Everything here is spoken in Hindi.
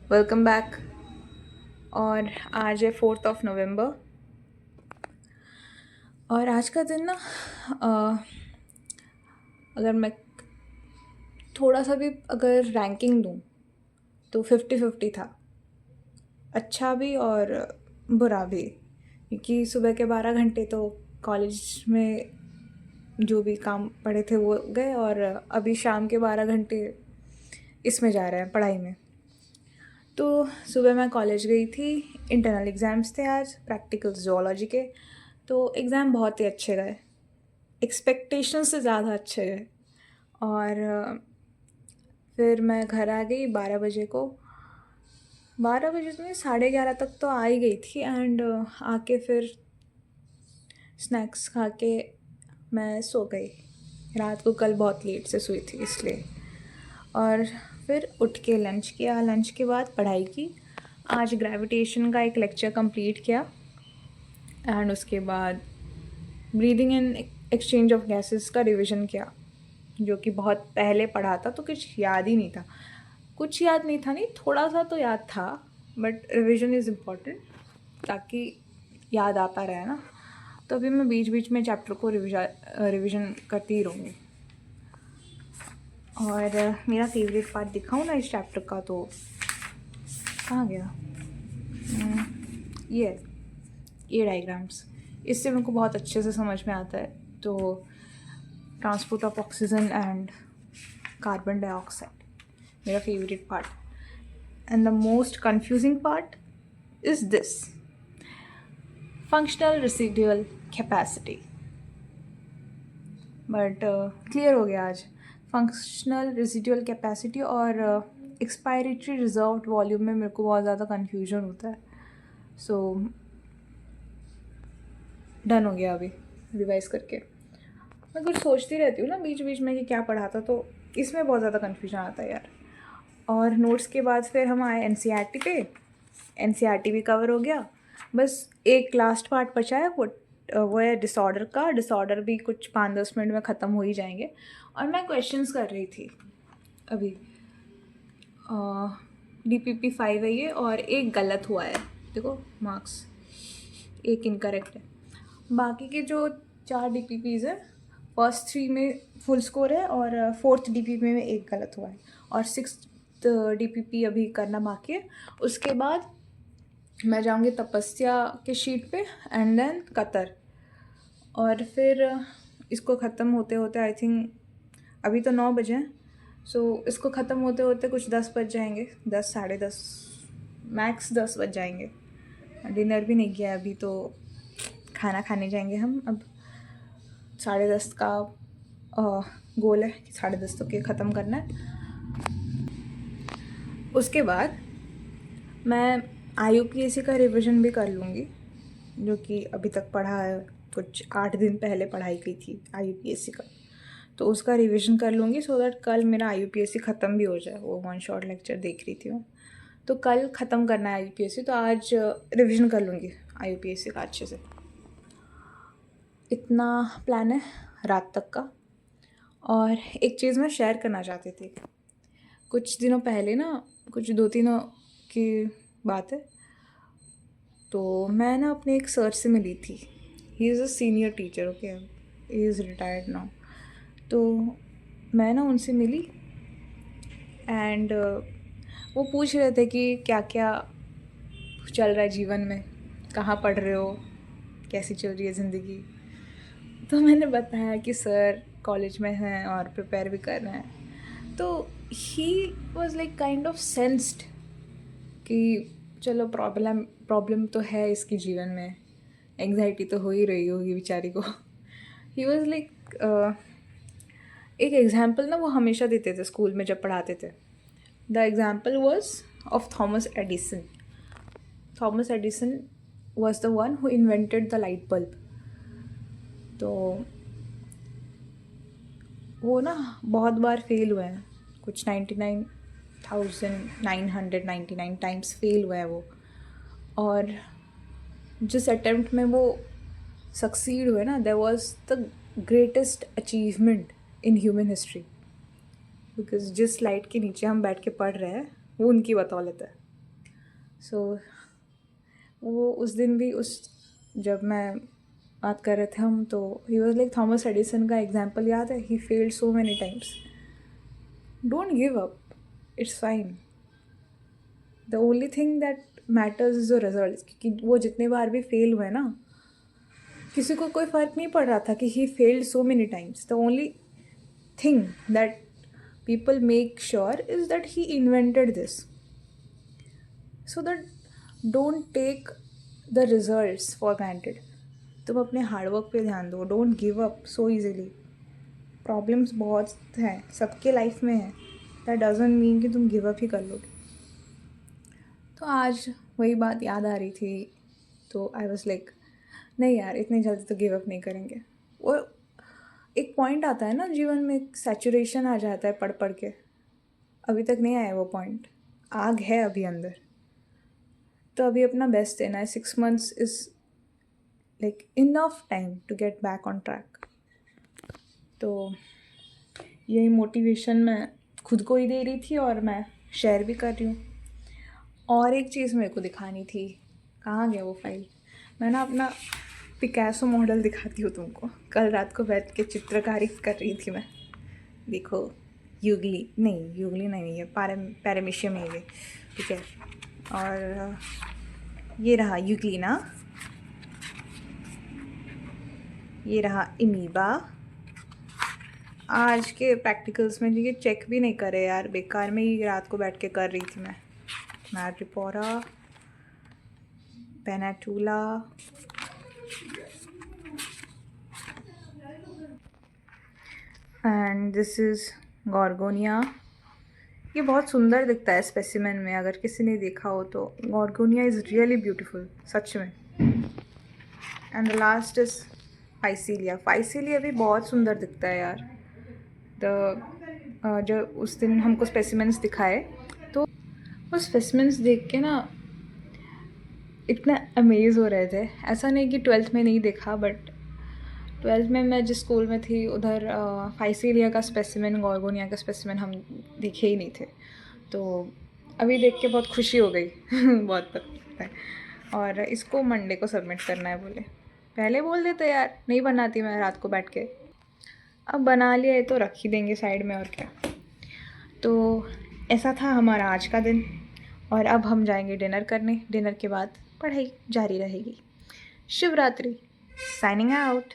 Welcome back. और आज है 4 नवंबर। और आज का दिन ना अ, अगर मैं थोड़ा सा भी अगर रैंकिंग दूँ तो 50-50 था। अच्छा भी और बुरा भी, क्योंकि सुबह के 12 घंटे तो कॉलेज में जो भी काम पड़े थे वो गए, और अभी शाम के 12 घंटे इसमें जा रहे हैं पढ़ाई में। तो सुबह मैं कॉलेज गई थी, इंटरनल एग्ज़ाम्स थे आज, प्रैक्टिकल ज़ूलॉजी के। तो एग्ज़ाम बहुत ही अच्छे गए, एक्सपेक्टेशन से ज़्यादा अच्छे गए। और फिर मैं घर आ गई 12 बजे को। 12 बजे तो नहीं, 11:30 तक तो आ ही गई थी। एंड आके फिर स्नैक्स खा के मैं सो गई। रात को कल बहुत लेट से सोई थी इसलिए। और फिर उठ के लंच किया, लंच के बाद पढ़ाई की। आज ग्रेविटेशन का एक लेक्चर कंप्लीट किया। एंड उसके बाद breathing and exchange of gases का रिवीजन किया, जो कि बहुत पहले पढ़ा था तो कुछ याद ही नहीं था। कुछ याद नहीं था नहीं, थोड़ा सा तो याद था, बट रिवीजन इज़ इम्पॉर्टेंट ताकि याद आता रहे ना। तो अभी मैं बीच बीच में चैप्टर को रिवीजन करती ही रहूँगी। और मेरा फेवरेट पार्ट दिखाऊँ ना इस चैप्टर का, तो कहाँ गया? ये है, ये डायग्राम्स। इससे मेरे को बहुत अच्छे से समझ में आता है। तो transport of oxygen and carbon dioxide मेरा favourite part. And the most confusing part is this, functional residual capacity. But clear हो गया आज। फंक्शनल रेसिडुअल कैपेसिटी और एक्सपायरेटरी रिजर्व्ड वॉल्यूम में मेरे को बहुत ज़्यादा कन्फ्यूजन होता है। सो डन हो गया अभी रिवाइज करके। मैं कुछ सोचती रहती हूँ ना बीच बीच में कि क्या पढ़ा था, तो इसमें बहुत ज़्यादा कन्फ्यूजन आता है यार। और नोट्स के बाद फिर हम आए एनसीईआरटी पे। एनसीईआरटी भी कवर हो गया, बस एक लास्ट पार्ट बचा है, वो है डिसऑर्डर का। डिसऑर्डर भी कुछ 5-10 मिनट में ख़त्म हो ही जाएंगे। और मैं क्वेश्चंस कर रही थी अभी। DPP 5 है ये, और एक गलत हुआ है, देखो मार्क्स एक इनकरेक्ट है। बाकी के जो 4 DPPs है, फर्स्ट 3 में फुल स्कोर है, और फोर्थ DPP में एक गलत हुआ है, और सिक्स्थ DPP अभी करना बाकी है। उसके बाद मैं जाऊँगी तपस्या के शीट पे, एंड देन कतर। और फिर इसको ख़त्म होते होते आई थिंक अभी तो 9 बजे हैं। सो इसको ख़त्म होते होते कुछ 10 बज जाएंगे, 10 10:30, मैक्स 10 बज जाएंगे। डिनर भी नहीं किया अभी, तो खाना खाने जाएंगे हम अब। 10:30 का गोल है कि 10:30 तक ये ख़त्म करना है। उसके बाद मैं IUPAC का रिवीजन भी कर लूँगी, जो कि अभी तक पढ़ा है। कुछ 8 दिन पहले पढ़ाई की थी IUPAC का, तो उसका रिवीजन कर लूँगी, सो दैट कल मेरा IUPAC ख़त्म भी हो जाए। वो 1 शॉट लेक्चर देख रही थी मैं, तो कल ख़त्म करना है IUPAC, तो आज रिवीजन कर लूँगी IUPAC का अच्छे से। इतना प्लान है रात तक का। और एक चीज़ मैं शेयर करना चाहती थी। कुछ दिनों पहले ना, कुछ 2-3 की बात है, तो मैं ना अपने एक सर से मिली थी। He is a senior teacher, okay, he is retired now. तो मैं ना उनसे मिली, एंड वो पूछ रहे थे कि क्या क्या चल रहा है जीवन में, कहाँ पढ़ रहे हो, कैसी चल रही है ज़िंदगी। तो मैंने बताया कि सर कॉलेज में हैं और प्रिपेयर भी कर रहे हैं। तो he was like kind of sensed कि चलो प्रॉब्लम तो है इसके जीवन में, एंग्जाइटी तो हो ही रही होगी बेचारी को। ही वॉज लाइक एक एग्जाम्पल ना वो हमेशा देते थे स्कूल में जब पढ़ाते थे। The example was of Thomas Edison. Thomas Edison was the one who invented the light bulb. तो वो ना बहुत बार फेल हुए हैं, कुछ 99,999 टाइम्स फेल हुआ है वो। और जिस अटेम्प्ट में वो सक्सीड हुए ना, there was the greatest achievement in human history, because जिस लाइट के नीचे हम बैठ के पढ़ रहे हैं वो उनकी बदौलत है। सो वो उस दिन भी जब मैं बात कर रहे थे हम, तो he was like, Thomas Edison का एग्जाम्पल याद है, he failed so many times, don't give up, it's fine, the only thing that matters is the result. क्योंकि वो जितने बार भी फेल हुए ना, किसी को कोई फ़र्क नहीं पड़ रहा था कि he failed so many times. The only thing that people make sure is that he invented this, so that don't take the results for granted. तुम अपने हार्डवर्क पे ध्यान दो, don't give up so easily. Problems बहुत हैं, सबके लाइफ में है, दैट डजंट मीन कि तुम गिव अप ही कर लोगे। तो आज वही बात याद आ रही थी, तो आई वॉज लाइक, नहीं यार, इतनी जल्दी तो गिव अप नहीं करेंगे। वो एक पॉइंट आता है ना जीवन में, एक सैचुरेशन आ जाता है पढ़ पढ़ के, अभी तक नहीं आया वो पॉइंट, आग है अभी अंदर, तो अभी अपना बेस्ट देना है। 6 months is like enough time to get back on track. तो यही मोटिवेशन मैं खुद को ही दे रही थी और मैं शेयर भी कर रही हूँ। और एक चीज़ मेरे को दिखानी थी, कहाँ गया वो फाइल, मैं ना अपना पिकासो मॉडल दिखाती हूँ तुमको। कल रात को बैठ के चित्रकारी कर रही थी मैं, देखो, यूगली नहीं है, पैरामीशियम है ये, ठीक है। और ये रहा यूग्लिना, ये रहा इमीबा। आज के प्रैक्टिकल्स में ये चेक भी नहीं करे यार, बेकार में ही रात को बैठ के कर रही थी मैं। मैड्रिपोरा, पेनाटूला, एंड दिस इज़ गॉर्गोनिया। ये बहुत सुंदर दिखता है स्पेसिमेन में, अगर किसी ने देखा हो तो। गॉर्गोनिया इज़ रियली ब्यूटीफुल सच में। एंड द लास्ट इज़ फाइसीलिया भी बहुत सुंदर दिखता है यार। जो उस दिन हमको स्पेसिमेंस दिखाए, तो वो स्पेसिमेंस देख के ना इतना अमेज़ हो रहे थे। ऐसा नहीं कि 12th में नहीं देखा, बट 12th में मैं जिस स्कूल में थी उधर फाइसीलिया का स्पेसिमेन, गॉर्गोनिया का स्पेसिमेन हम देखे ही नहीं थे। तो अभी देख के बहुत खुशी हो गई बहुत पता है। और इसको मंडे को सबमिट करना है बोले, पहले बोल देते यार, नहीं बनाती मैं रात को बैठ के। अब बना लिया है तो रख ही देंगे साइड में, और क्या। तो ऐसा था हमारा आज का दिन, और अब हम जाएंगे डिनर करने। डिनर के बाद पढ़ाई जारी रहेगी। Shivratri, signing out.